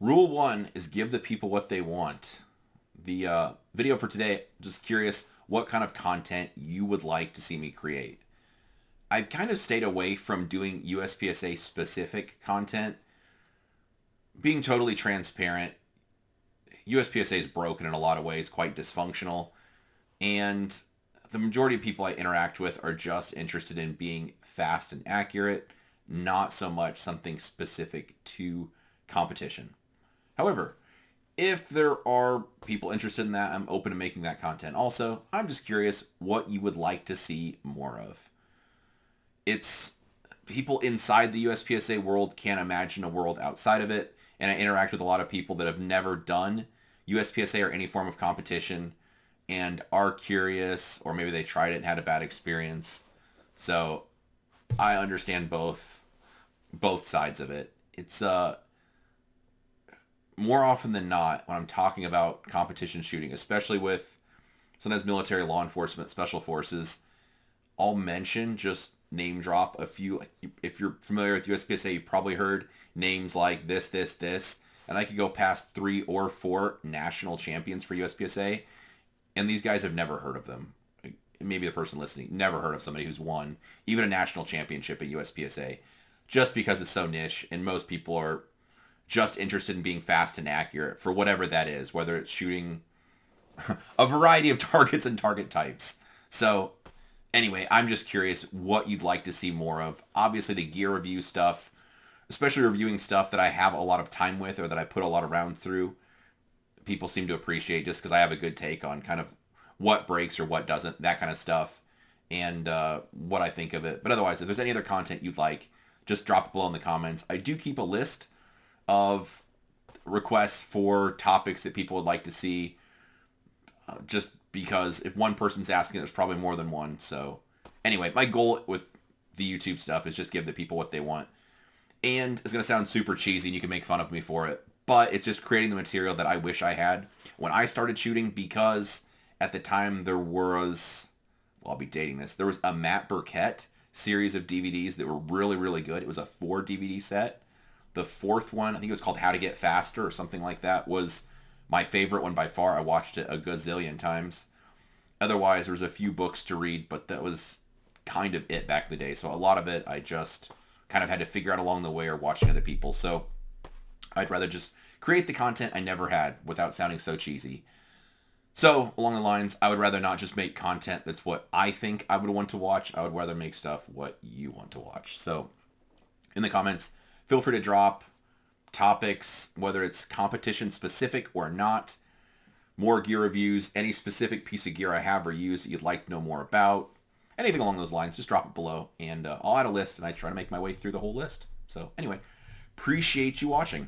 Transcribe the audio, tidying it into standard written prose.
Rule one is give the people what they want. The video for today, just curious what kind of content you would like to see me create. I've kind of stayed away from doing USPSA specific content. Being totally transparent, USPSA is broken in a lot of ways, quite dysfunctional, and the majority of people I interact with are just interested in being fast and accurate, not so much something specific to competition. However, if there are people interested in that, I'm open to making that content also. I'm just curious what you would like to see more of. It's people inside the USPSA world can't imagine a world outside of it, and I interact with a lot of people that have never done USPSA or any form of competition and are curious, or maybe they tried it and had a bad experience. So I understand both sides of it. It's more often than not when I'm talking about competition shooting, especially with sometimes military, law enforcement, special forces, I'll mention, just name drop a few. Like, if you're familiar with USPSA, you probably heard names like this, and I could go past 3 or 4 national champions for USPSA, and these guys have never heard of them. Maybe the person listening never heard of somebody who's won even a national championship at USPSA, just because it's so niche, and most people are just interested in being fast and accurate for whatever that is, whether it's shooting a variety of targets and target types. So anyway, I'm just curious what you'd like to see more of. Obviously the gear review stuff, especially reviewing stuff that I have a lot of time with or that I put a lot of rounds through, people seem to appreciate just because I have a good take on kind of what breaks or what doesn't, that kind of stuff, and what I think of it. But otherwise, if there's any other content you'd like, just drop it below in the comments. I do keep a list of requests for topics that people would like to see, just because if one person's asking, there's probably more than one. So anyway, my goal with the YouTube stuff is just give the people what they want. And it's going to sound super cheesy and you can make fun of me for it, but it's just creating the material that I wish I had when I started shooting, because at the time there was, well, I'll be dating this, there was a Matt Burkett series of DVDs that were really, really good. It was a 4 DVD set. The 4th one, I think it was called How to Get Faster or something like that, was my favorite one by far. I watched it a gazillion times. Otherwise, there was a few books to read, but that was kind of it back in the day. So a lot of it I just kind of had to figure out along the way or watching other people. So I'd rather just create the content I never had without sounding so cheesy. So along the lines, I would rather not just make content that's what I think I would want to watch. I would rather make stuff what you want to watch. So in the comments, feel free to drop topics, whether it's competition specific or not, more gear reviews, any specific piece of gear I have or use that you'd like to know more about, anything along those lines, just drop it below, and I'll add a list, and I try to make my way through the whole list. So anyway, appreciate you watching.